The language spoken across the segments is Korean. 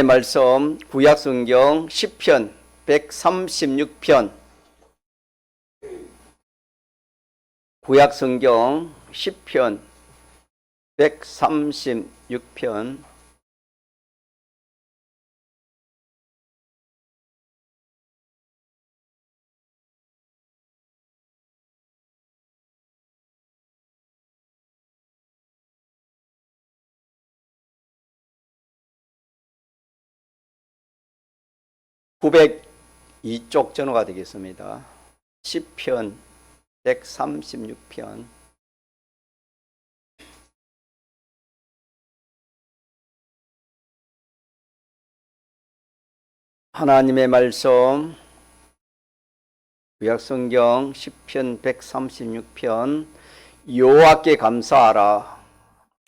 말씀 구약성경 시편 136편 구약성경 시편 136편 (902쪽) 전후가 되겠습니다. 시편 136편 하나님의 말씀 구약성경 시편 136편 여호와께 감사하라.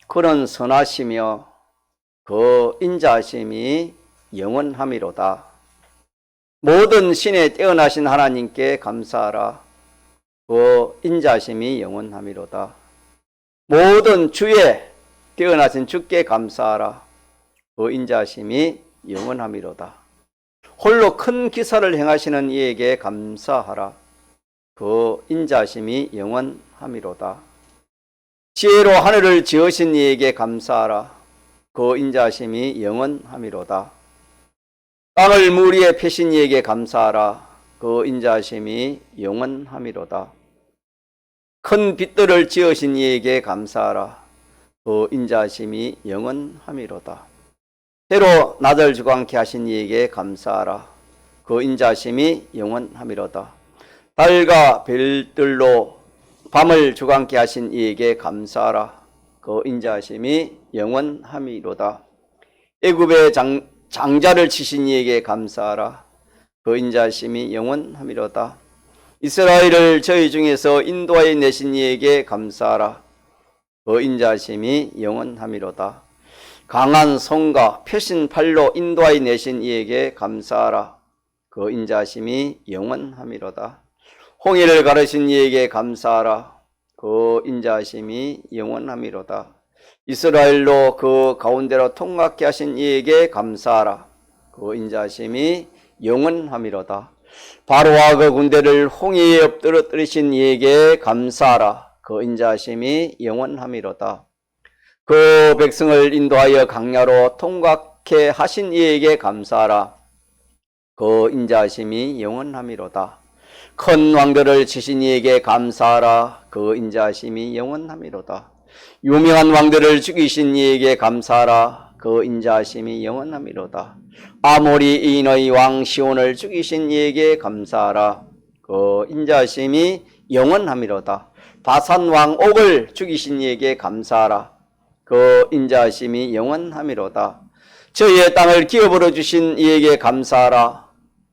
그는 선하시며 그 인자하심이 영원함이로다. 모든 신에 뛰어나신 하나님께 감사하라. 그 인자하심이 영원함이로다. 모든 주에 뛰어나신 주께 감사하라. 그 인자하심이 영원함이로다. 홀로 큰 기사를 행하시는 이에게 감사하라. 그 인자하심이 영원함이로다. 지혜로 하늘을 지으신 이에게 감사하라. 그 인자하심이 영원함이로다. 땅을 물 위에 펴신 이에게 감사하라. 그 인자하심이 영원함이로다. 큰 빛들을 지으신 이에게 감사하라. 그 인자하심이 영원함이로다. 해로 낮을 주광케 하신 이에게 감사하라. 그 인자하심이 영원함이로다. 달과 별들로 밤을 주광케 하신 이에게 감사하라. 그 인자하심이 영원함이로다. 애굽의 장자를 치신 이에게 감사하라. 그 인자하심이 영원함이로다. 이스라엘을 저희 중에서 인도하여 내신 이에게 감사하라. 그 인자하심이 영원함이로다. 강한 손과 펴신 팔로 인도하여 내신 이에게 감사하라. 그 인자하심이 영원함이로다. 홍해를 가르신 이에게 감사하라. 그 인자하심이 영원함이로다. 이스라엘로 그 가운데로 통과케 하신 이에게 감사하라. 그 인자하심이 영원함이로다. 바로와 그 군대를 홍해에 엎드러뜨리신 이에게 감사하라. 그 인자하심이 영원함이로다. 그 백성을 인도하여 강야로 통과케 하신 이에게 감사하라. 그 인자하심이 영원함이로다. 큰 왕들을 치신 이에게 감사하라. 그 인자하심이 영원함이로다. 유명한 왕들을 죽이신 이에게 감사하라. 그 인자하심이 영원함이로다. 아모리인의 왕 시온을 죽이신 이에게 감사하라. 그 인자하심이 영원함이로다. 바산 왕 옥을 죽이신 이에게 감사하라. 그 인자하심이 영원함이로다. 저희의 땅을 기업으로 주신 이에게 감사하라.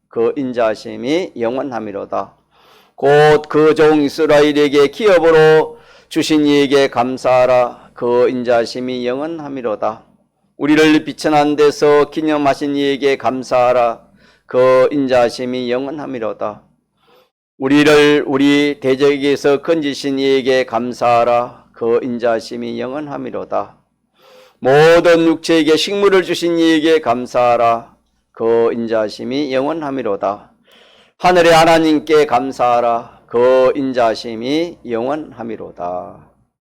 그 인자하심이 영원함이로다. 곧 그 종 이스라엘에게 기업으로 주신 이에게 감사하라. 그 인자하심이 영원함이로다. 우리를 비천한 데서 기념하신 이에게 감사하라. 그 인자하심이 영원함이로다. 우리를 우리 대적에게서 건지신 이에게 감사하라. 그 인자하심이 영원함이로다. 모든 육체에게 식물을 주신 이에게 감사하라. 그 인자하심이 영원함이로다. 하늘의 하나님께 감사하라. 그 인자하심이 영원함이로다.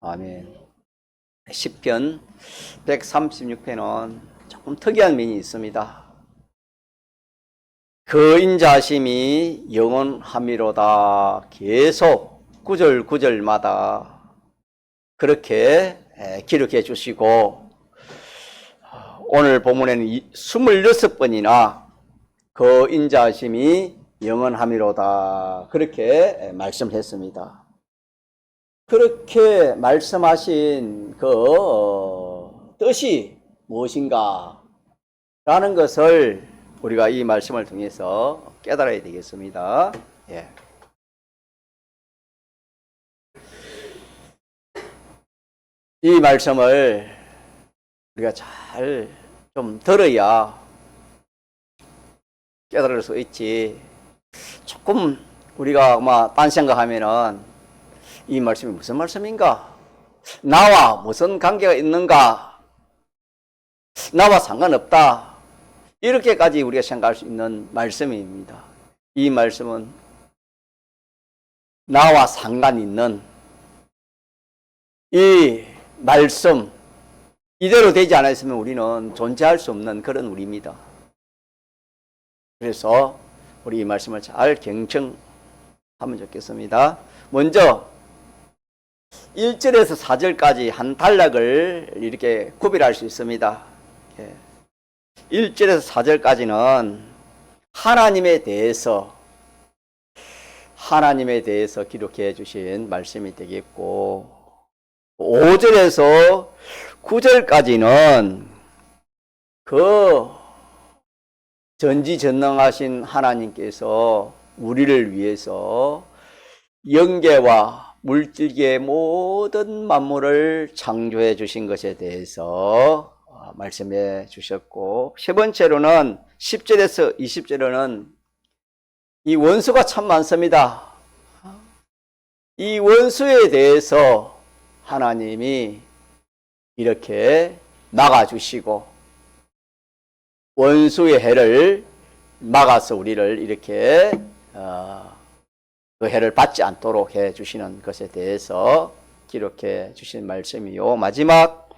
아멘. 시편 136편은 조금 특이한 면이 있습니다. 그 인자하심이 영원함이로다. 계속 구절구절마다 그렇게 기록해 주시고, 오늘 본문에는 26번이나 그 인자하심이 영원함이로다 그렇게 말씀을 했습니다. 그렇게 말씀하신 그 뜻이 무엇인가 라는 것을 우리가 이 말씀을 통해서 깨달아야 되겠습니다. 예. 이 말씀을 우리가 잘 좀 들어야 깨달을 수 있지. 조금 우리가 딴 생각하면은 이 말씀이 무슨 말씀인가? 나와 무슨 관계가 있는가? 나와 상관없다. 이렇게까지 우리가 생각할 수 있는 말씀입니다. 이 말씀은 나와 상관 있는 이 말씀 이대로 되지 않았으면 우리는 존재할 수 없는 그런 우리입니다. 그래서 우리 이 말씀을 잘 경청하면 좋겠습니다. 먼저 1절에서 4절까지 한 단락을 이렇게 구별할 수 있습니다. 1절에서 4절까지는 하나님에 대해서 기록해 주신 말씀이 되겠고, 5절에서 9절까지는 그 전지전능하신 하나님께서 우리를 위해서 영계와 물질계의 모든 만물을 창조해 주신 것에 대해서 말씀해 주셨고, 세 번째로는 10절에서 20절에는 이 원수가 참 많습니다. 이 원수에 대해서 하나님이 이렇게 막아주시고 원수의 해를 막아서 우리를 이렇게 그 해를 받지 않도록 해주시는 것에 대해서 기록해 주신 말씀이요. 마지막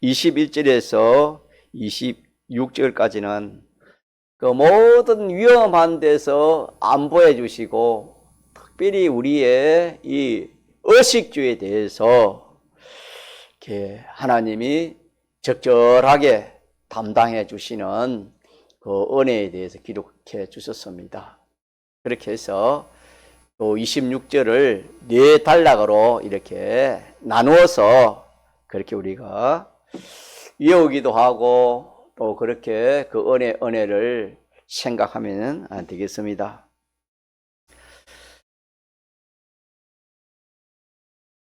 21절에서 26절까지는 그 모든 위험한 데서 안보해 주시고, 특별히 우리의 이 의식주에 대해서 이렇게 하나님이 적절하게 담당해 주시는 그 은혜에 대해서 기록해 주셨습니다. 그렇게 해서 또 26절을 네 단락으로 이렇게 나누어서 그렇게 우리가 외우기도 하고 또 그렇게 그 은혜를 생각하면 되겠습니다.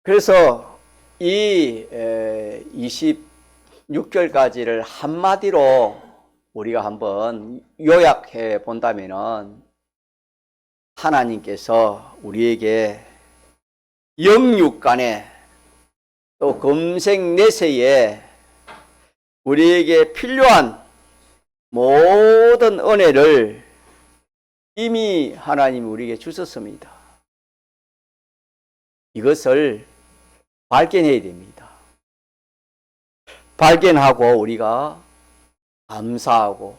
그래서 이 26절까지를 한마디로 우리가 한번 요약해 본다면은, 하나님께서 우리에게 영육간에 또 금생내세에 우리에게 필요한 모든 은혜를 이미 하나님이 우리에게 주셨습니다. 이것을 발견해야 됩니다. 발견하고 우리가 감사하고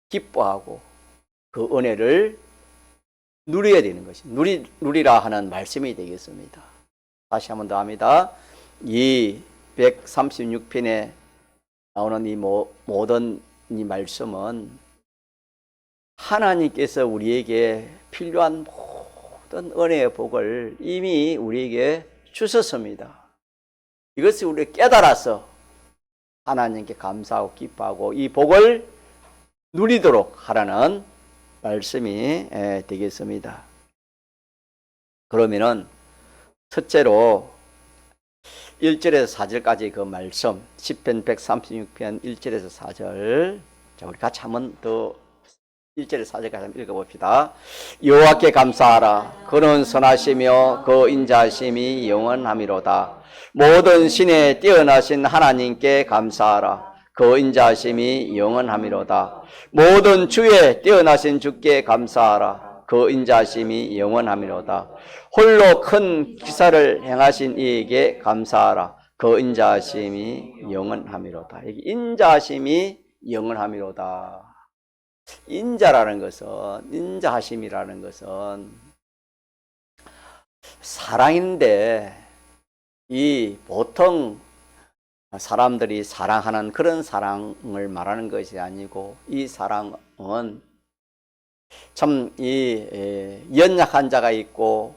기뻐하고 그 은혜를 누려야 되는 것이 누리라 하는 말씀이 되겠습니다. 다시 한번 더 합니다. 이 136편에 나오는 이 모든 이 말씀은 하나님께서 우리에게 필요한 모든 은혜의 복을 이미 우리에게 주셨습니다. 이것을 우리가 깨달아서 하나님께 감사하고 기뻐하고 이 복을 누리도록 하라는 말씀이 되겠습니다. 그러면은 첫째로 1절에서 4절까지 그 말씀, 시편 136편 1절에서 4절, 자 우리 같이 한번 더 1절에서 4절까지 한번 읽어봅시다. 여호와께 감사하라. 그는 선하시며 그 인자하심이 영원하미로다. 모든 신에 뛰어나신 하나님께 감사하라. 그 인자하심이 영원하미로다. 모든 주에 뛰어나신 주께 감사하라. 그 인자하심이 영원하미로다. 홀로 큰 기사를 행하신 이에게 감사하라. 그 인자하심이 영원하미로다. 여기 인자하심이 영원하미로다. 인자라는 것은, 인자하심이라는 것은 사랑인데, 이 보통 사람들이 사랑하는 그런 사랑을 말하는 것이 아니고, 이 사랑은 참 이 연약한 자가 있고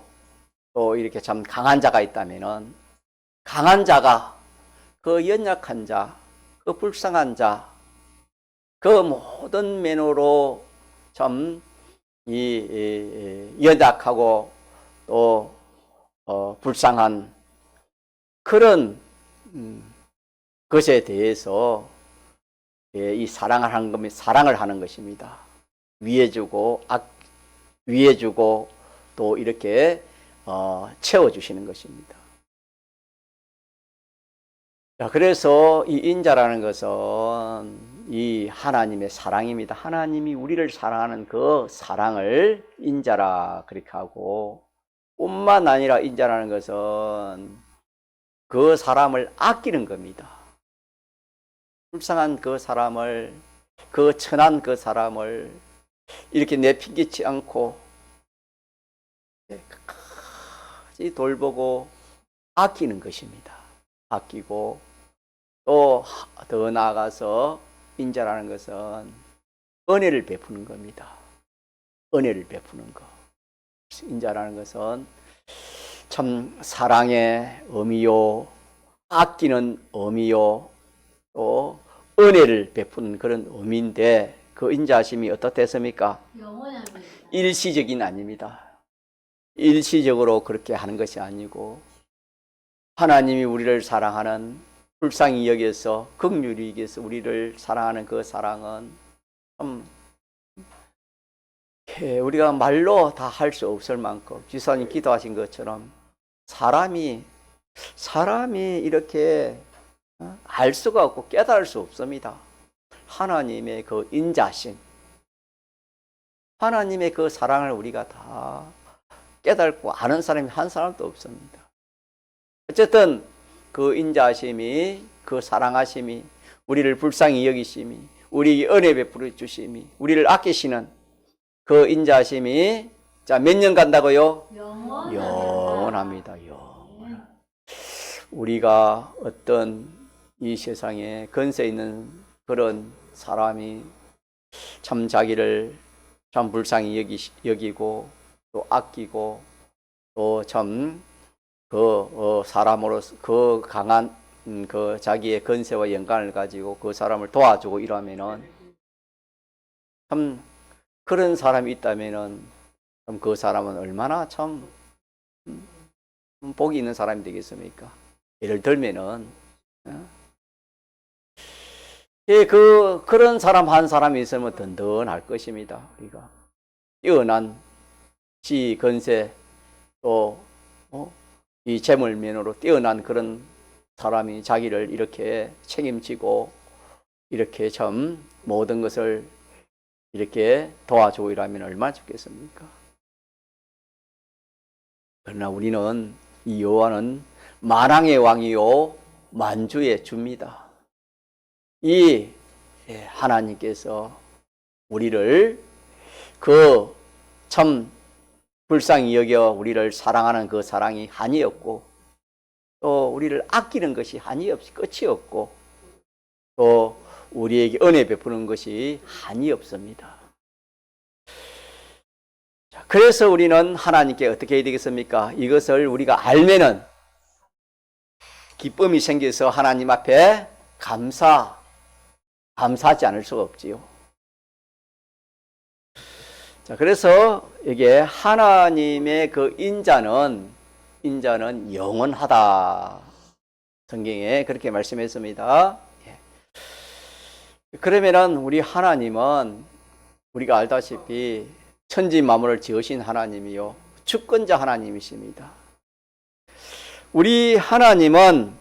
또 이렇게 참 강한 자가 있다면은, 강한 자가 그 연약한 자, 그 불쌍한 자, 그 모든 면으로 참 연약하고 또 불쌍한 그런 것에 대해서 이 사랑을 하는 것입니다. 위해주고 위해주고 또 이렇게 채워주시는 것입니다. 자, 그래서 이 인자라는 것은 이 하나님의 사랑입니다. 하나님이 우리를 사랑하는 그 사랑을 인자라 그렇게 하고, 뿐만 아니라 인자라는 것은 그 사람을 아끼는 겁니다. 불쌍한 그 사람을, 그 천한 그 사람을 이렇게 내팽개치 않고 끝까지 돌보고 아끼는 것입니다. 아끼고, 또 더 나아가서 인자라는 것은 은혜를 베푸는 겁니다. 은혜를 베푸는 것. 인자라는 것은 참 사랑의 의미요, 아끼는 의미요, 또 은혜를 베푸는 그런 의미인데, 그 인자심이 어떻겠습니까? 영원합니다. 일시적인 아닙니다. 일시적으로 그렇게 하는 것이 아니고, 하나님이 우리를 사랑하는, 불쌍히 여겨서 긍휼히 여겨서 우리를 사랑하는 그 사랑은 참 우리가 말로 다 할 수 없을 만큼, 지사님 기도하신 것처럼 사람이 이렇게 알 수가 없고 깨달을 수 없습니다. 하나님의 그 인자심, 하나님의 그 사랑을 우리가 다 깨닫고 아는 사람이 한 사람도 없습니다. 어쨌든 그 인자심이, 그 사랑하심이, 우리를 불쌍히 여기심이, 우리에게 은혜 베풀어 주심이, 우리를 아끼시는 그 인자심이 자, 몇 년 간다고요? 영원합니다. 영원. 우리가 어떤 이 세상에 건세 있는 그런 사람이 참 자기를 참 불쌍히 여기고 또 아끼고 또 참 그 사람으로서 그 강한 그 자기의 건세와 영광을 가지고 그 사람을 도와주고 이러면은 참 그런 사람이 있다면은 참 그 사람은 얼마나 참 복이 있는 사람이 되겠습니까? 예를 들면은 그런 사람 한 사람이 있으면 든든할 것입니다. 우리가 뛰어난 지 건세 또 이 재물면으로 뛰어난 그런 사람이 자기를 이렇게 책임지고 이렇게 참 모든 것을 이렇게 도와주고 이러면 얼마나 좋겠습니까? 그러나 우리는 이 여호와는 만왕의 왕이요 만주의 주입니다. 이 하나님께서 우리를 그 참 불쌍히 여겨 우리를 사랑하는 그 사랑이 한이 없고, 또 우리를 아끼는 것이 한이 없이 끝이 없고, 또 우리에게 은혜 베푸는 것이 한이 없습니다. 그래서 우리는 하나님께 어떻게 해야 되겠습니까? 이것을 우리가 알면은 기쁨이 생겨서 하나님 앞에 감사하지 않을 수가 없지요. 자, 그래서 이게 하나님의 그 인자는 영원하다. 성경에 그렇게 말씀했습니다. 그러면은 우리 하나님은 우리가 알다시피 천지 만물을 지으신 하나님이요 주권자 하나님이십니다. 우리 하나님은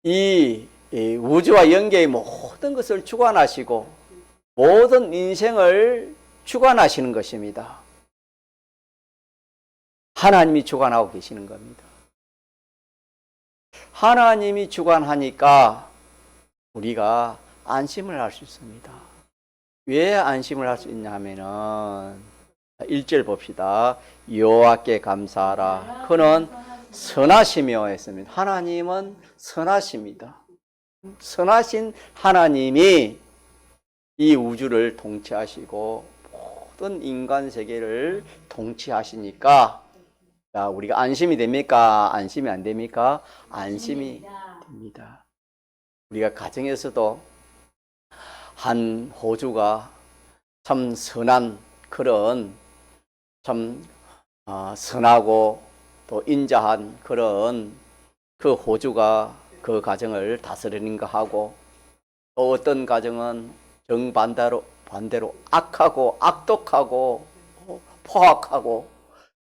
이 우주와 영계의 모든 것을 주관하시고 모든 인생을 주관하시는 것입니다. 하나님이 주관하고 계시는 겁니다. 하나님이 주관하니까 우리가 안심을 할 수 있습니다. 왜 안심을 할 수 있냐면은 1절 봅시다. 여호와께 감사하라. 그는 선하시며 했습니다. 하나님은 선하십니다. 선하신 하나님이 이 우주를 통치하시고 모든 인간 세계를 통치하시니까 자, 우리가 안심이 됩니까? 안심이 안 됩니까? 안심이 됩니다. 우리가 가정에서도 한 호주가 참 선한 그런 참 선하고 또 인자한 그런 그 호주가 그 가정을 다스리는가 하고, 또 어떤 가정은 정반대로 악하고 악독하고 포악하고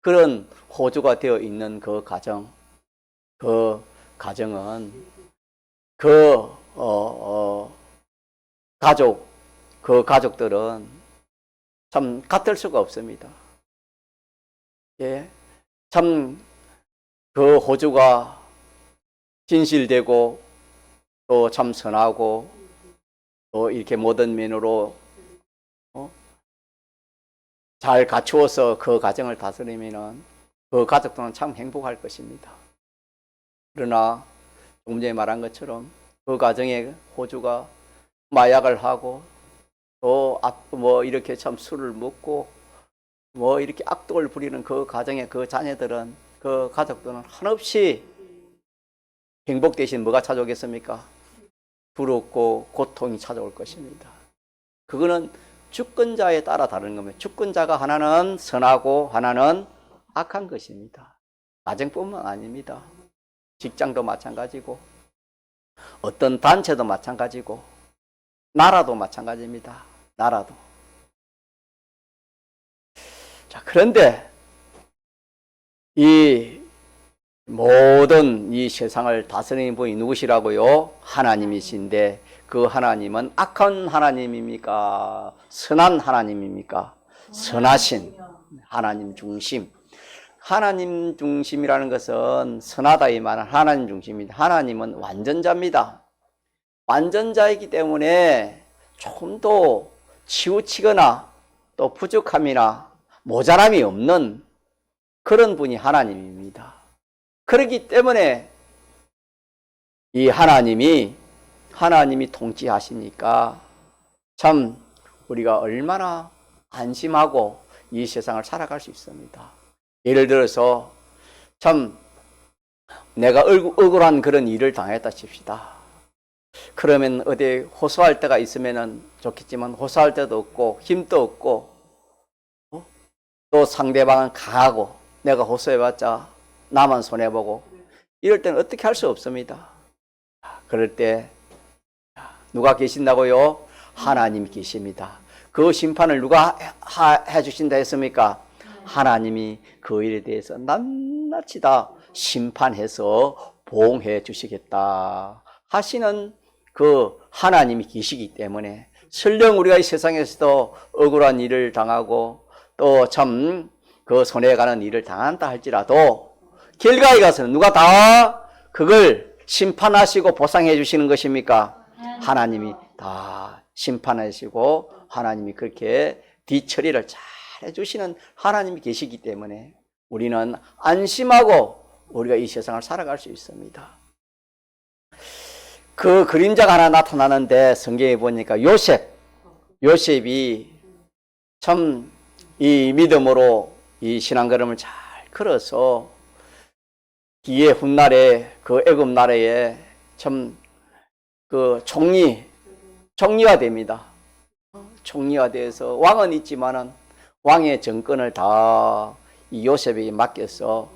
그런 호주가 되어 있는 그 가정은 그 가족들은 참 같을 수가 없습니다. 예. 참 그 호주가 진실되고 또 참 선하고 또 이렇게 모든 면으로 잘 갖추어서 그 가정을 다스리면은 그 가족들은 참 행복할 것입니다. 그러나 조금 전에 말한 것처럼 그 가정에 호주가 마약을 하고 또 뭐 이렇게 참 술을 먹고 뭐 이렇게 악독을 부리는 그 가정의 그 자녀들은 그 가족들은 한없이 행복 대신 뭐가 찾아오겠습니까? 두렵고 고통이 찾아올 것입니다. 그거는 주권자에 따라 다른 겁니다. 주권자가 하나는 선하고 하나는 악한 것입니다. 가정뿐만 아닙니다. 직장도 마찬가지고 어떤 단체도 마찬가지고 나라도 마찬가지입니다. 나라도. 자, 그런데 이 모든 이 세상을 다스리는 분이 누구시라고요? 하나님이신데 그 하나님은 악한 하나님입니까? 선한 하나님입니까? 선하신 하나님 중심. 하나님 중심이라는 것은 선하다 이 말은 하나님 중심입니다. 하나님은 완전자입니다. 완전자이기 때문에 조금도 치우치거나 또 부족함이나 모자람이 없는 그런 분이 하나님입니다. 그렇기 때문에 이 하나님이 통치하시니까 참 우리가 얼마나 안심하고 이 세상을 살아갈 수 있습니다. 예를 들어서 참 내가 억울한 그런 일을 당했다 칩시다. 그러면 어디 호소할 때가 있으면 좋겠지만 호소할 때도 없고 힘도 없고 또 상대방은 강하고 내가 호소해봤자 나만 손해보고 이럴 때는 어떻게 할 수 없습니다. 그럴 때 누가 계신다고요? 하나님이 계십니다. 그 심판을 누가 해주신다 했습니까? 하나님이 그 일에 대해서 낱낱이 다 심판해서 보응해 주시겠다 하시는 그 하나님이 계시기 때문에 설령 우리가 이 세상에서도 억울한 일을 당하고 또 참 그 손해가는 일을 당한다 할지라도 결과에 가서는 누가 다 그걸 심판하시고 보상해 주시는 것입니까? 하나님이 다 심판하시고 하나님이 그렇게 뒤처리를 잘 해주시는 하나님이 계시기 때문에 우리는 안심하고 우리가 이 세상을 살아갈 수 있습니다. 그 그림자가 하나 나타나는데 성경에 보니까 요셉이 참 이 믿음으로 이 신앙걸음을 잘 걸어서 뒤에 훗날에 그 애굽 나라에 참 그 총리가 됩니다. 총리가 돼서 왕은 있지만은 왕의 정권을 다 이 요셉에게 맡겨서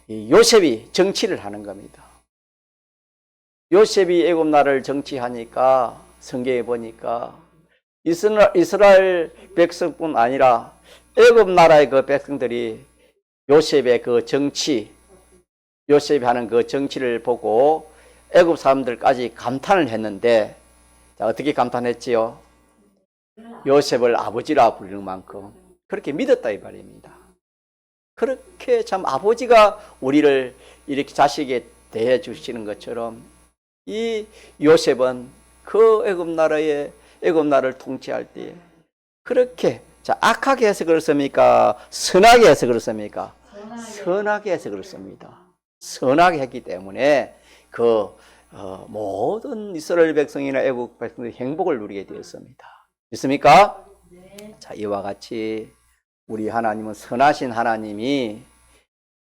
이 요셉이 정치를 하는 겁니다. 요셉이 애굽 나라를 정치하니까 성경에 보니까 이스라엘 백성뿐 아니라 애굽 나라의 그 백성들이 요셉의 그 정치, 요셉이 하는 그 정치를 보고 애굽 사람들까지 감탄을 했는데 자, 어떻게 감탄했지요? 요셉을 아버지라 부르는 만큼 그렇게 믿었다 이 말입니다. 그렇게 참 아버지가 우리를 이렇게 자식에 대해 주시는 것처럼 이 요셉은 그 애굽 나라를 통치할 때 그렇게 자 악하게 해서 그렇습니까? 선하게 해서 그렇습니까? 선하게 해서 그렇습니다. 선하게 했기 때문에 그 모든 이스라엘 백성이나 애국 백성들이 행복을 누리게 되었습니다. 있습니까? 네. 자, 이와 같이 우리 하나님은 선하신 하나님이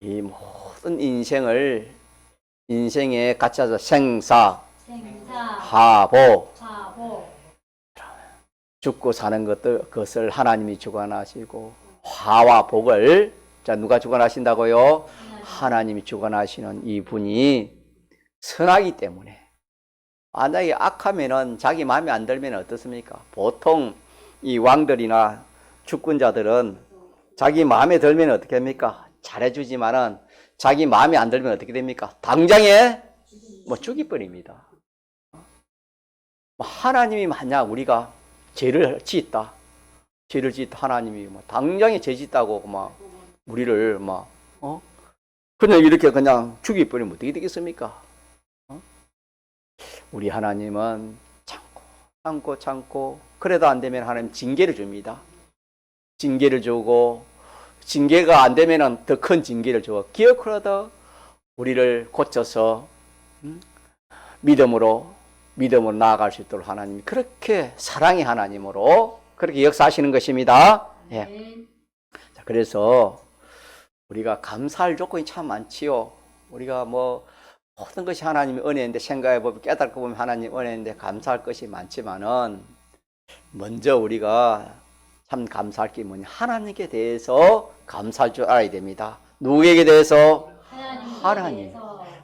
이 모든 인생에 같이 하자 생사, 하보, 죽고 사는 그것을 하나님이 주관하시고 화와 복을 자 누가 주관하신다고요? 하나님이 주관하시는 이 분이 선하기 때문에 만약에 악하면은 자기 마음에 안 들면 어떻습니까? 보통 이 왕들이나 주권자들은 자기 마음에 들면 어떻게 됩니까? 잘해주지만은 자기 마음에 안 들면 어떻게 됩니까? 당장에 뭐 죽이버립니다. 하나님이 만약 우리가 죄를 짓다 하나님이 당장에 죄 짓다고 막 우리를 그냥 이렇게 그냥 죽여버리면 어떻게 되겠습니까? 우리 하나님은 참고 그래도 안 되면 하나님 징계를 줍니다. 징계를 주고 징계가 안 되면 더 큰 징계를 주고 기어코라도 우리를 고쳐서 믿음으로 나아갈 수 있도록 하나님이 그렇게 사랑의 하나님으로 그렇게 역사하시는 것입니다. 예. 자, 그래서 우리가 감사할 조건이 참 많지요. 우리가 모든 것이 하나님의 은혜인데 생각해보면 깨닫고 보면 하나님 은혜인데 감사할 것이 많지만은 먼저 우리가 참 감사할 게 뭐냐, 하나님께 대해서 감사할 줄 알아야 됩니다. 누구에게 대해서?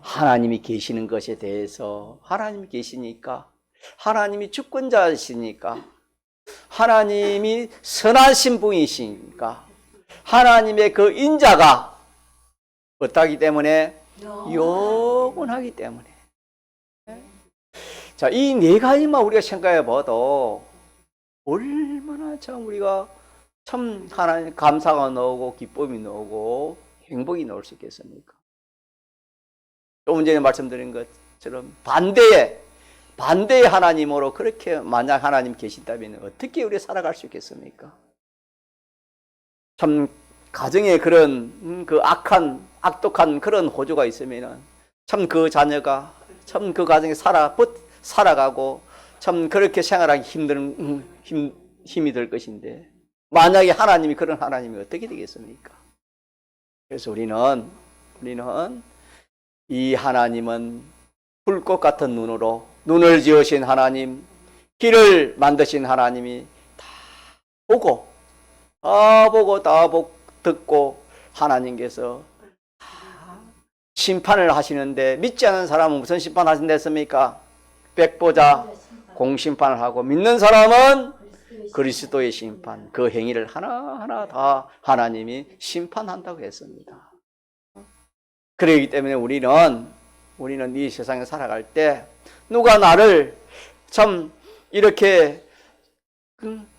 하나님이 계시는 것에 대해서. 하나님이 계시니까, 하나님이 주권자이시니까, 하나님이 선하신 분이시니까, 하나님의 그 인자가 어떠하기 때문에? 영원하기 때문에. 자, 이 네 가지만 우리가 생각해 봐도 얼마나 참 우리가 참 하나님 감사가 나오고 기쁨이 나오고 행복이 나올 수 있겠습니까? 조금 전에 말씀드린 것처럼 반대의 하나님으로 그렇게 만약 하나님 계신다면 어떻게 우리 살아갈 수 있겠습니까? 참 가정에 그런 그 악독한 그런 호주가 있으면 참 그 자녀가 참 그 가정에 살아가고 참 그렇게 생활하기 힘이 들 것인데 만약에 하나님이 그런 하나님이 어떻게 되겠습니까? 그래서 우리는 이 하나님은 불꽃 같은 눈을 지으신 하나님, 길을 만드신 하나님이 다 보고 듣고 하나님께서 심판을 하시는데 믿지 않는 사람은 무슨 심판하신다 했습니까? 백보자 공심판을 하고 믿는 사람은 그리스도의 심판, 그 행위를 하나하나 다 하나님이 심판한다고 했습니다. 그렇기 때문에 우리는 이 세상에 살아갈 때 누가 나를 참 이렇게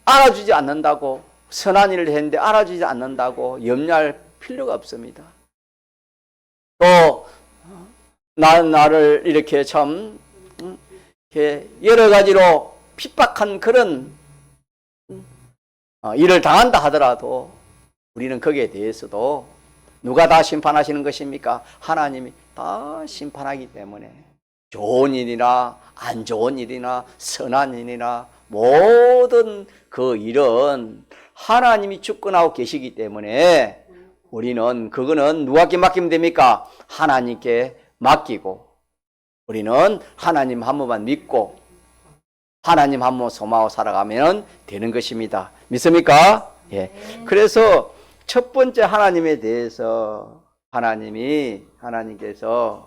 알아주지 않는다고, 선한 일을 했는데 알아주지 않는다고 염려할 필요가 없습니다. 또 나를 이렇게 참 여러 가지로 핍박한 그런 일을 당한다 하더라도 우리는 거기에 대해서도 누가 다 심판하시는 것입니까? 하나님이 다 심판하기 때문에 좋은 일이나 안 좋은 일이나 선한 일이나 모든 그 일은 하나님이 주권하고 계시기 때문에 우리는 그거는 누구에게 맡기면 됩니까? 하나님께 맡기고 우리는 하나님 한 분만 믿고 하나님 한 분 소망하고 살아가면 되는 것입니다. 믿습니까? 예. 그래서 첫 번째 하나님에 대해서 하나님께서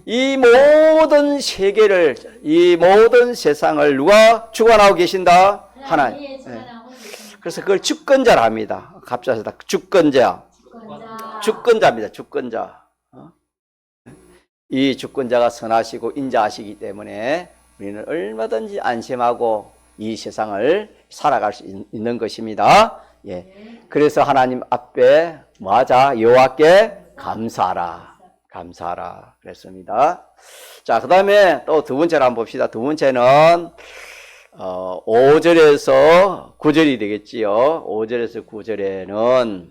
이 모든 세계를, 이 모든 세상을 누가 주관하고 계신다? 하나님. 예. 그래서 그걸 주권자라 합니다. 갑자기 주권자입니다. 주권자. 이 주권자가 선하시고 인자하시기 때문에 우리는 얼마든지 안심하고 이 세상을 살아갈 수 있는 것입니다. 예. 그래서 하나님 앞에 뭐하자? 여호와께 감사하라. 그랬습니다. 자, 그 다음에 또 두 번째를 한번 봅시다. 두 번째는 5절에서 9절이 되겠지요. 5절에서 9절에는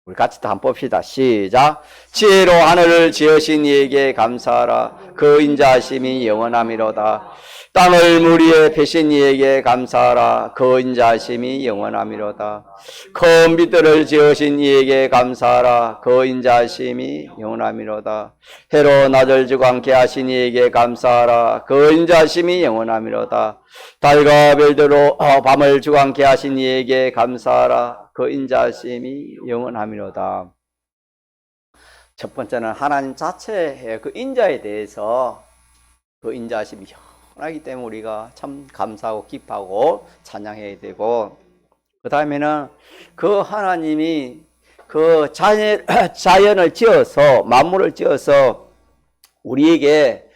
우리 같이 또 한번 봅시다. 시작. 지혜로 하늘을 지으신 이에게 감사하라. 그 인자하심이 영원함이로다. 땅을 물 위에 펴신 이에게 감사하라. 그 인자하심이 영원함이로다. 큰 빛들을 지으신 이에게 감사하라. 그 인자하심이 영원함이로다. 해로 낮을 주고 않게 하신 이에게 감사하라. 그 인자하심이 영원함이로다. 달과 별들로 밤을 주고 않게 하신 이에게 감사하라. 그 인자하심이 영원함이로다. 첫 번째는 하나님 자체의 그 인자에 대해서 그 인자하심이 영원하기 때문에 우리가 참 감사하고 기뻐하고 찬양해야 되고, 그 다음에는 그 하나님이 그 자연을 지어서 만물을 지어서 우리에게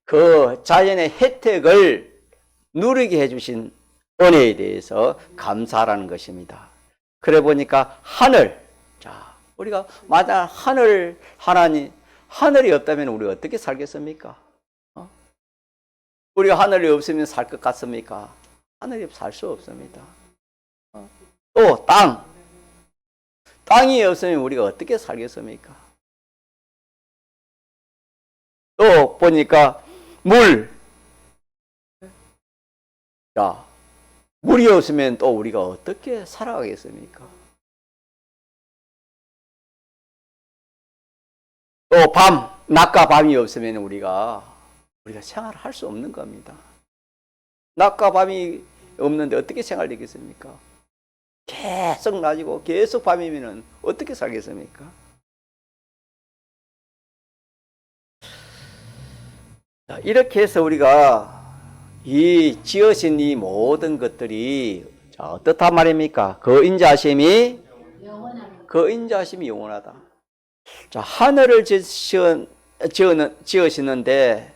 그 자연의 혜택을 누리게 해주신 은혜에 대해서 감사하라는 것입니다. 그래 보니까 하늘, 자, 우리가 만약 하늘이 없다면 우리 어떻게 살겠습니까? 우리가 하늘이 없으면 살 것 같습니까? 하늘이 살 수 없습니다. 또 땅이 없으면 우리가 어떻게 살겠습니까? 또 보니까 자, 물이 없으면 또 우리가 어떻게 살아가겠습니까? 또 낮과 밤이 없으면 우리가 생활할 수 없는 겁니다. 낮과 밤이 없는데 어떻게 생활되겠습니까? 계속 낮이고 계속 밤이면 어떻게 살겠습니까? 자, 이렇게 해서 우리가 이 지으신 이 모든 것들이 자, 어떻단 말입니까? 그 인자하심이 영원하다. 자, 하늘을 지으시는데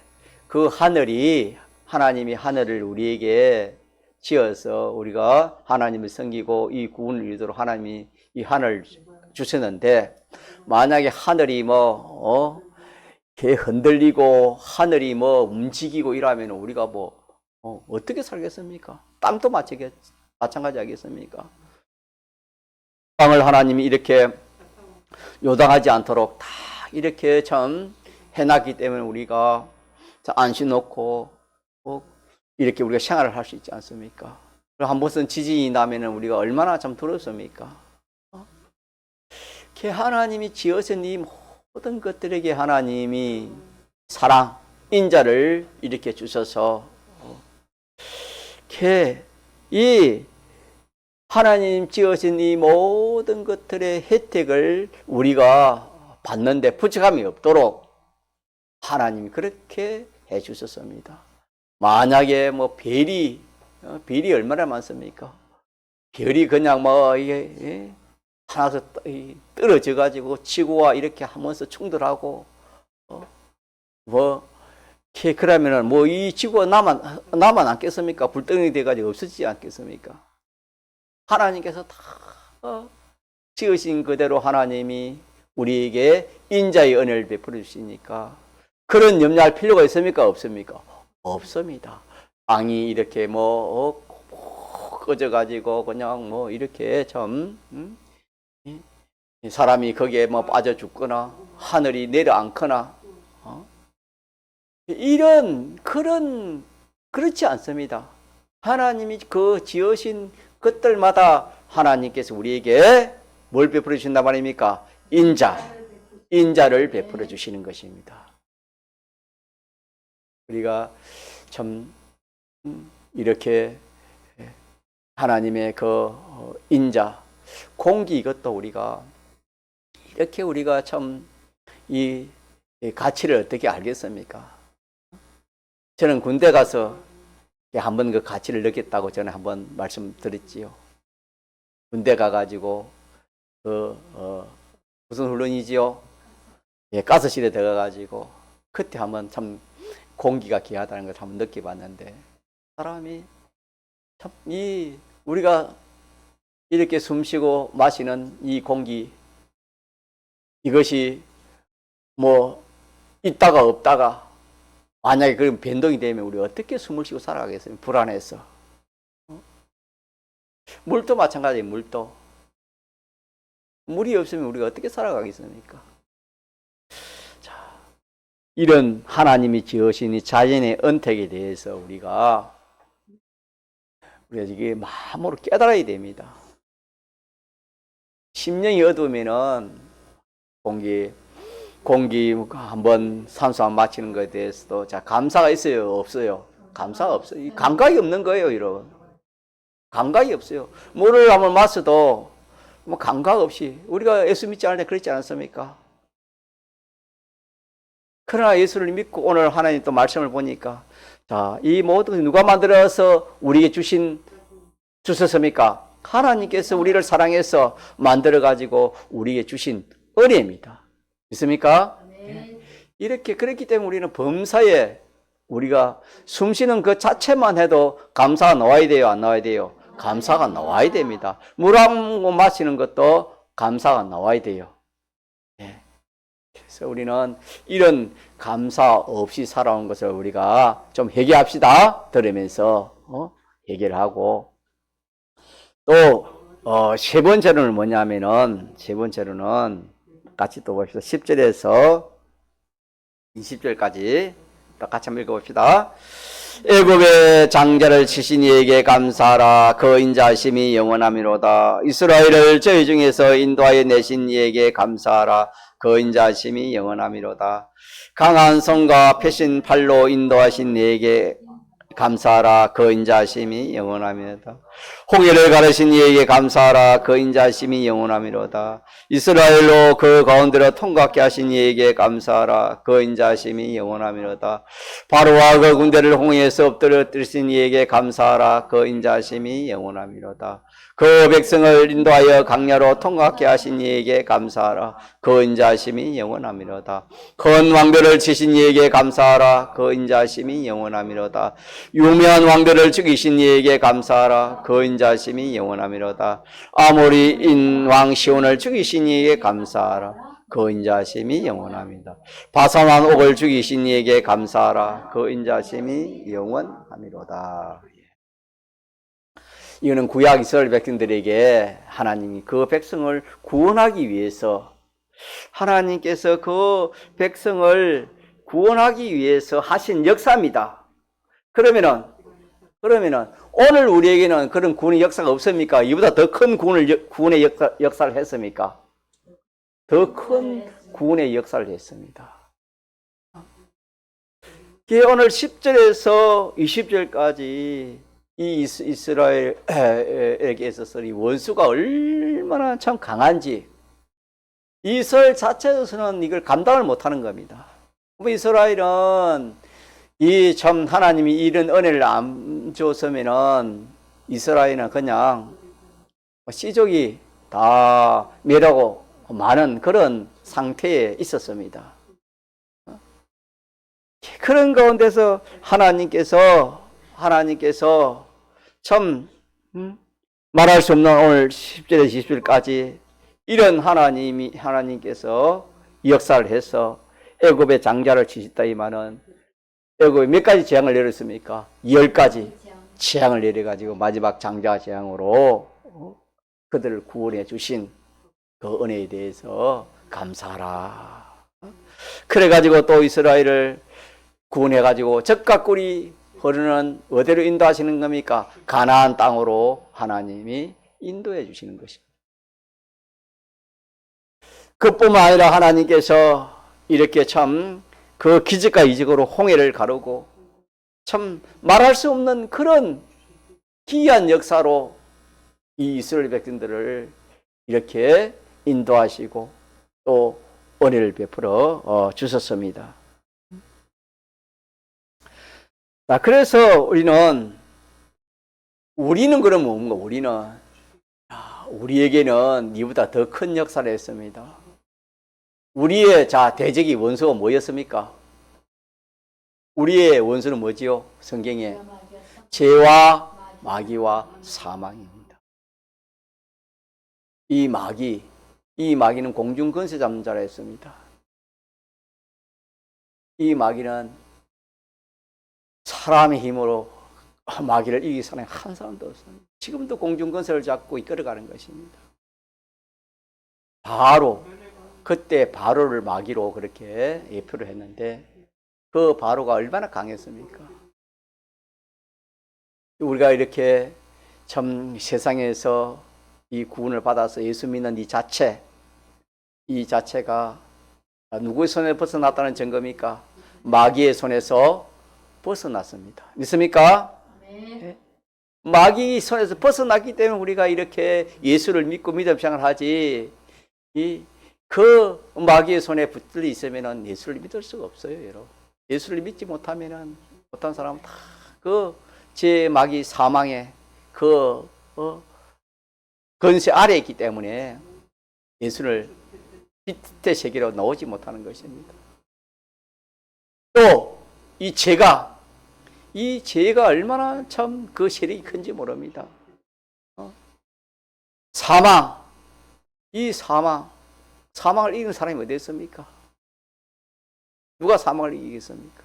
그 하나님이 하늘을 우리에게 지어서 우리가 하나님을 섬기고 이 구원을 이루도록 하나님이 이 하늘을 주셨는데 만약에 하늘이 이렇게 흔들리고 하늘이 움직이고 이러면 우리가 어떻게 살겠습니까? 땅도 마찬가지 하겠습니까? 땅을 하나님이 이렇게 요당하지 않도록 다 이렇게 참 해놨기 때문에 우리가 안심 놓고 이렇게 우리가 생활을 할 수 있지 않습니까? 그리고 한 번은 지진이 나면 우리가 얼마나 참 두렵습니까? 하나님이 지으신 이 모든 것들에게 하나님이 사랑, 인자를 이렇게 주셔서 이 하나님 지으신 이 모든 것들의 혜택을 우리가 받는데 부족함이 없도록 하나님이 그렇게 해 주셨습니다. 만약에 별이 얼마나 많습니까? 별이 그냥 이게 하나서 떨어져 가지고 지구와 이렇게 하면서 충돌하고 그러면은 이 지구가 남아 않겠습니까? 불덩이 돼 가지고 없어지지 않겠습니까? 하나님께서 다 지으신 그대로 하나님이 우리에게 인자의 은혜를 베풀어 주시니까 그런 염려할 필요가 있습니까? 없습니까? 없습니다. 땅이 이렇게 꺼져가지고 그냥 이렇게 참 사람이 거기에 빠져 죽거나 하늘이 내려앉거나 그렇지 않습니다. 하나님이 그 지으신 것들마다 하나님께서 우리에게 뭘 베풀어 주신단 말입니까? 인자를 베풀어 주시는 것입니다. 우리가 참 이렇게 하나님의 그 인자, 공기 이것도 우리가 참 이 가치를 어떻게 알겠습니까? 저는 군대 가서 한번 그 가치를 느꼈다고 전에 한번 말씀드렸지요. 군대 가가지고 무슨 훈련이지요? 가스실에 들어가가지고 그때 한번 참 공기가 귀하다는 걸 한번 느껴봤는데 사람이 참 우리가 이렇게 숨쉬고 마시는 이 공기 이것이 있다가 없다가 만약에 그런 변동이 되면 우리 어떻게 숨을 쉬고 살아가겠습니까? 불안해서. 물도 마찬가지예요. 물이 없으면 우리가 어떻게 살아가겠습니까? 자, 이런 하나님이 지으신 이 자연의 은택에 대해서 우리가 이게 마음으로 깨달아야 됩니다. 심령이 어두우면은 공기 한번 산소 안 마시는 것에 대해서도 자 감사가 있어요, 없어요? 감사가 없어요. 감각이 없는 거예요, 여러분. 감각이 없어요. 물을 한번 마셔도 감각 없이 우리가 예수 믿지 않을 때 그렇지 않았습니까? 그러나 예수를 믿고 오늘 하나님 또 말씀을 보니까 자, 이 모든 것을 누가 만들어서 우리에게 주셨습니까? 하나님께서 우리를 사랑해서 만들어 가지고 우리에게 주신 은혜입니다. 믿습니까? 네. 이렇게 그렇기 때문에 우리는 범사에 우리가 숨 쉬는 그 자체만 해도 감사가 나와야 돼요? 안 나와야 돼요? 감사가 나와야 됩니다. 물 한 모금 마시는 것도 감사가 나와야 돼요. 예. 그래서 우리는 이런 감사 없이 살아온 것을 우리가 좀 회개합시다. 들으면서 회개를 하고 또 세 번째로는 뭐냐면은 세 번째로는 같이 또 봅시다. 10절에서 20절까지 같이 한번 읽어봅시다. 애굽의 장자를 치신 이에게 감사하라. 그 인자하심이 영원함이로다. 이스라엘을 저희 중에서 인도하여 내신 이에게 감사하라. 그 인자하심이 영원함이로다. 강한 손과 펴신 팔로 인도하신 이에게 감사하라. 그 인자하심이 영원함이로다. 홍해를 가르신 이에게 감사하라. 그 인자하심이 영원함이로다. 이스라엘로 그 가운데로 통과케 하신 이에게 감사하라. 그 인자하심이 영원함이로다. 바로와 그 군대를 홍해에서 엎드려뜨리신 이에게 감사하라. 그 인자하심이 영원함이로다. 그 백성을 인도하여 강야로 통과케 하신 이에게 감사하라. 그 인자하심이 영원함이로다. 큰 왕들을 치신 이에게 감사하라. 그 인자하심이 영원함이로다. 유명한 왕들을 죽이신 이에게 감사하라. 그 인자하심이 영원함이로다. 아모리인 왕 시온을 죽이신 이에게 감사하라. 그 인자하심이 영원합니다. 바산한 옥을 죽이신 이에게 감사하라. 그 인자하심이 영원함이로다. 이거는 구약 이스라엘 백성들에게 하나님이 그 백성을 구원하기 위해서 하나님께서 그 백성을 구원하기 위해서 하신 역사입니다. 그러면은 오늘 우리에게는 그런 구원의 역사가 없습니까? 이보다 더 큰 구원의 역사를 했습니까? 더 큰 구원의 역사를 했습니다. 오늘 10절에서 20절까지 이 이스라엘에게 있어서 이 원수가 얼마나 참 강한지 이스라엘 자체에서는 이걸 감당을 못하는 겁니다. 이스라엘은 이 참 하나님이 이런 은혜를 안 줬으면은 이스라엘은 그냥 씨족이 다 멸하고 많은 그런 상태에 있었습니다. 그런 가운데서 하나님께서 참 말할 수 없는 오늘 10절에서 20절까지 이런 하나님께서 역사를 해서 애굽의 장자를 치셨다 이 말은 애굽에 몇 가지 재앙을 내렸습니까? 10가지 재앙을 내려가지고 마지막 장자 재앙으로 그들을 구원해 주신 그 은혜에 대해서 감사하라. 그래가지고 또 이스라엘을 구원해가지고 젖과 꿀이 흐르는 어디로 인도하시는 겁니까? 가나안 땅으로 하나님이 인도해 주시는 것입니다. 그뿐만 아니라 하나님께서 이렇게 참 그 기적과 이적으로 홍해를 가르고 참 말할 수 없는 그런 기이한 역사로 이 이스라엘 백성들을 이렇게 인도하시고 또 은혜를 베풀어 주셨습니다. 그래서 우리는 그럼 뭔가 우리에게는 이보다 더 큰 역사를 했습니다. 우리의 대적이 원수가 뭐였습니까? 우리의 원수는 뭐지요? 성경에 죄와 마귀와 사망입니다. 이 마귀는 공중 권세 잡는 자라 했습니다. 이 마귀는 사람의 힘으로 마귀를 이길 사람이 한 사람도 없습니다. 지금도 공중 권세를 잡고 이끌어가는 것입니다. 그때 바로를 마귀로 그렇게 예표를 했는데 그 바로가 얼마나 강했습니까? 우리가 이렇게 참 세상에서 이 구원을 받아서 예수 믿는 이 자체가 누구의 손에 벗어났다는 증거입니까? 마귀의 손에서 벗어났습니다. 믿습니까? 네. 마귀 손에서 벗어났기 때문에 우리가 이렇게 예수를 믿고 믿음 생활을 하지 그 마귀의 손에 붙들려 있으면 예수를 믿을 수가 없어요, 여러분. 예수를 믿지 못하면 어떤 사람은 다 제 마귀 사망의 건세 아래에 있기 때문에 예수를 빛의 세계로 나오지 못하는 것입니다. 또 이 죄가 이 죄가 얼마나 참 그 세력이 큰지 모릅니다. 사망, 이 사망을 이기는 사람이 어디 있습니까? 누가 사망을 이기겠습니까?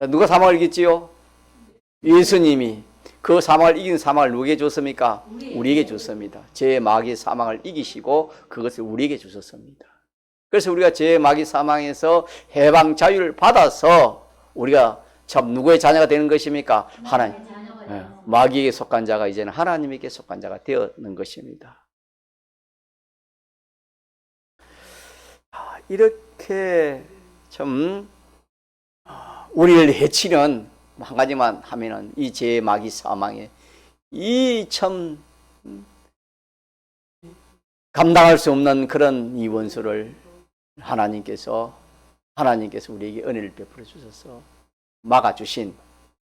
누가 사망을 이겼지요? 예수님이. 그 사망을 이긴 사망을 누구에게 줬습니까? 우리에게 줬습니다. 죄의 마귀의 사망을 이기시고 그것을 우리에게 주셨습니다. 그래서 우리가 죄의 마귀 사망에서 해방 자유를 받아서 우리가 참 누구의 자녀가 되는 것입니까? 하나님. 마귀에게 속한 자가 이제는 하나님에게 속한 자가 되었는 것입니다. 이렇게 참 우리를 해치는 한 가지만 하면은 이 죄의 마귀 사망에 이 참 감당할 수 없는 그런 이 원수를 하나님께서 우리에게 은혜를 베풀어 주셔서 막아주신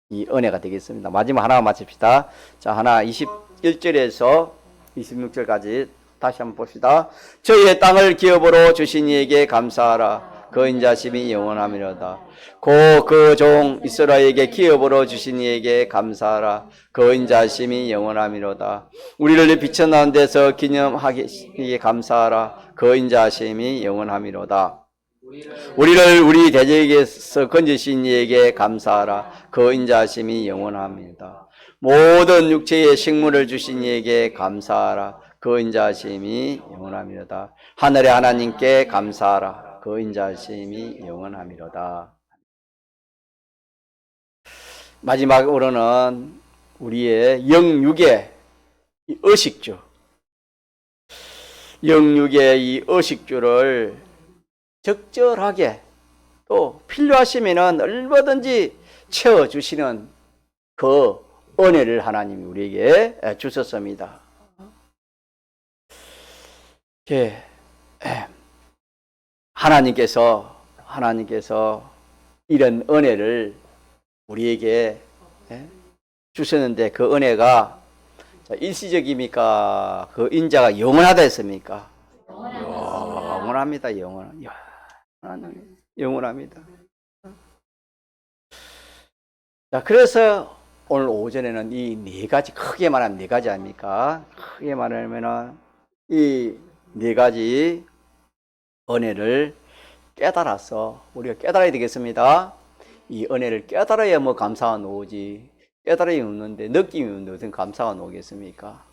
이 은혜가 되겠습니다. 마지막 하나 마칩시다. 자, 하나 21절에서 26절까지 다시 한번 봅시다. 저희의 땅을 기업으로 주신 이에게 감사하라. 그 인자심이 영원하미로다. 고 그 종 이스라엘에게 기업으로 주신 이에게 감사하라. 그 인자심이 영원하미로다. 우리를 비춰나온 데서 기념하기에 감사하라. 그 인자심이 영원하미로다. 우리를 우리 대적에게서 건지신 이에게 감사하라. 그 인자심이 영원합니다. 모든 육체의 식물을 주신 이에게 감사하라. 그 인자심이 영원합니다. 하늘의 하나님께 감사하라. 그 인자심이 영원함이로다. 마지막으로는 우리의 영육의 의식주, 영육의 이 의식주를 적절하게 또 필요하시면은 얼마든지 채워주시는 그 은혜를 하나님이 우리에게 주셨습니다. 하나님께서 이런 은혜를 우리에게 주셨는데 그 은혜가 일시적입니까? 그 인자가 영원하다 했습니까? 영원합니다. 영원합니다. 자, 그래서 오늘 오전에는 이 네 가지, 크게 말하면 네 가지 아닙니까? 크게 말하면은 이 네 가지 은혜를 깨달아서 우리가 깨달아야 되겠습니다. 이 은혜를 깨달아야 뭐 감사가 나오지. 깨달음이 없는데, 느낌이 없는데 무슨 감사가 나오겠습니까?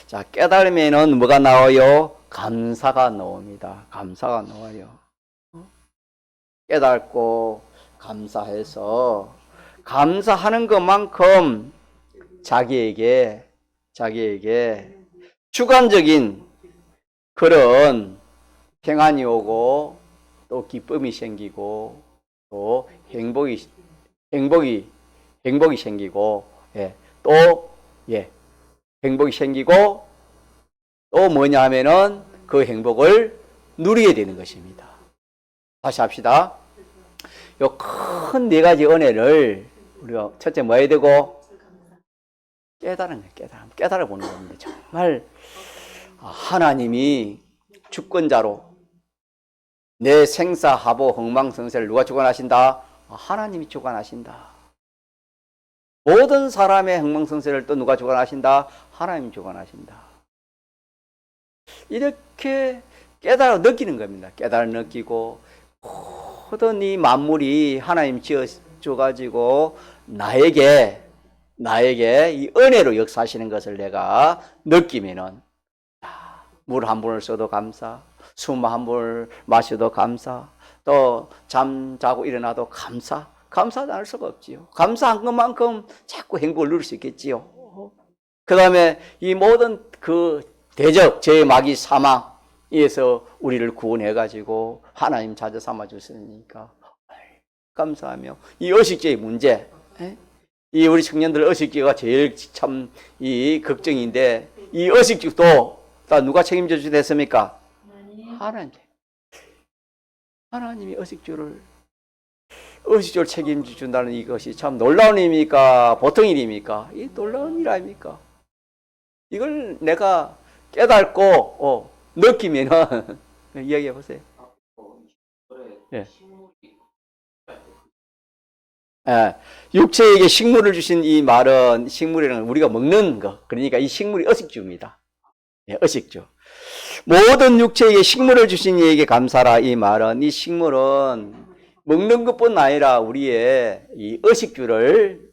자, 깨달으면은 뭐가 나와요? 감사가 나옵니다. 감사가 나와요. 깨닫고 감사해서 감사하는 것만큼 자기에게 주관적인 그런 평안이 오고 또 기쁨이 생기고 또 행복이 생기고 행복이 생기고 또 뭐냐 하면은 그 행복을 누리게 되는 것입니다. 다시 합시다. 요 큰 네 가지 은혜를 우리가 첫째 뭐 해야 되고? 깨달은 거예요. 깨달아 보는 겁니다. 정말 하나님이 주권자로 내 생사하보 흥망성쇠를 누가 주관하신다? 하나님이 주관하신다. 모든 사람의 흥망성쇠를 또 누가 주관하신다? 하나님이 주관하신다. 이렇게 깨달아 느끼는 겁니다. 깨달아 느끼고 모든 이 만물이 하나님 지어줘가지고 나에게 이 은혜로 역사하시는 것을 내가 느끼면은 물 한 번을 써도 감사, 숨 한 번을 마셔도 감사, 또 잠자고 일어나도 감사하지 않을 수가 없지요. 감사한 것만큼 자꾸 행복을 누릴 수 있겠지요. 그 다음에 이 모든 그 대적, 죄의 마귀 사망에서 우리를 구원해가지고 하나님 자녀 삼아 주시니까 감사하며 이 의식주의 문제, 이 우리 청년들 의식주의가 제일 참 이 걱정인데 이 의식주도 다 누가 책임져 주셨습니까? 하나님이 의식주를 책임져 준다는 이것이 참 놀라운 일입니까? 보통 일입니까? 이 놀라운 일 아닙니까? 이걸 내가 깨닫고 느끼면은 이야기해 보세요. 그래, 예. 식물이 예, 육체에게 식물을 주신 이 말은 식물이라는 건 우리가 먹는 거. 그러니까 이 식물이 의식주입니다. 예, 의식주. 모든 육체에게 식물을 주신 이에게 감사라. 이 말은 이 식물은 먹는 것뿐 아니라 우리의 이 의식주를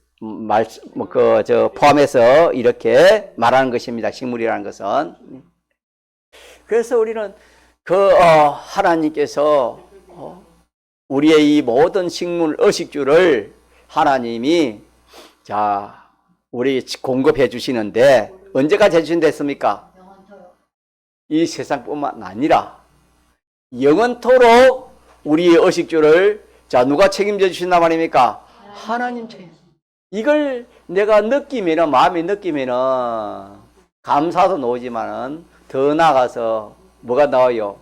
포함해서 이렇게 말하는 것입니다. 식물이라는 것은. 그래서 우리는 하나님께서 우리의 이 모든 식물 의식주를 하나님이 우리 공급해 주시는데 언제까지 해주신댔습니까? 이 세상뿐만 아니라 영원토록 우리의 의식주를 누가 책임져 주신단 말입니까? 하나님 책임. 이걸 내가 느끼면은, 마음이 느끼면은 감사도 나오지만은 더 나아가서 뭐가 나와요?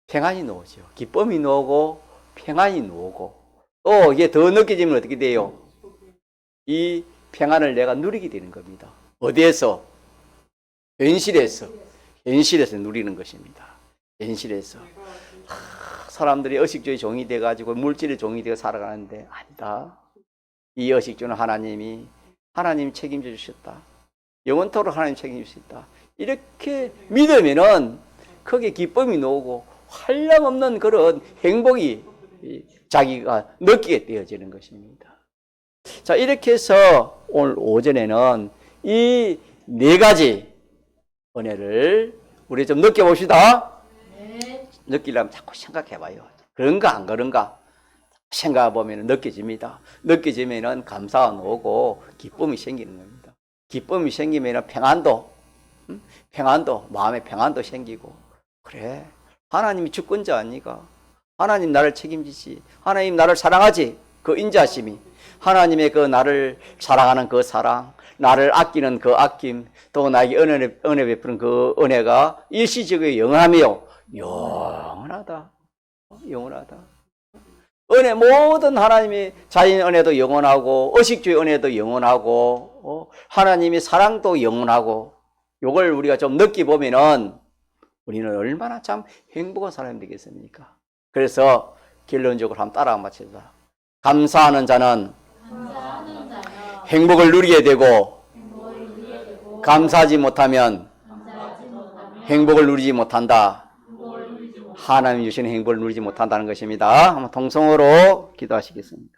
평안이 나오죠. 기쁨이 나오고 평안이 나오고 또 이게 더 느껴지면 어떻게 돼요? 이 평안을 내가 누리게 되는 겁니다. 어디에서? 현실에서 누리는 것입니다. 현실에서. 사람들이 의식주의 종이 돼가지고 물질의 종이 되어 살아가는데 아니다. 이 의식주는 하나님 책임져 주셨다. 영원토록 하나님 책임져 주셨다. 이렇게 믿으면은 거기에 기쁨이 나오고 한량없는 그런 행복이 자기가 느끼게 되어지는 것입니다. 자, 이렇게 해서 오늘 오전에는 이 네 가지 은혜를 우리 좀 느껴봅시다. 네. 느끼려면 자꾸 생각해봐요. 그런가 안 그런가? 생각해보면 느껴집니다. 느껴지면 감사가 오고 기쁨이 생기는 겁니다. 기쁨이 생기면 평안도, 마음의 평안도 생기고, 그래, 하나님이 주권자 아니가? 하나님 나를 책임지지. 하나님 나를 사랑하지. 그 인자심이. 하나님의 그 나를 사랑하는 그 사랑, 나를 아끼는 그 아낌, 또 나에게 은혜 베푸는 그 은혜가 일시적으로 영원하며 영원하다. 영원하다. 은혜, 모든 하나님의 자연 은혜도 영원하고 의식주의 은혜도 영원하고 하나님의 사랑도 영원하고, 요걸 우리가 좀 느껴보면은 우리는 얼마나 참 행복한 사람이 되겠습니까? 그래서 결론적으로 한번 따라 맞춰보자. 감사하는 자는 행복을 누리게 되고, 감사하지 못하면 행복을 누리지 못한다. 하나님 주시는 행복을 누리지 못한다는 것입니다. 한번 통성으로 기도하시겠습니다.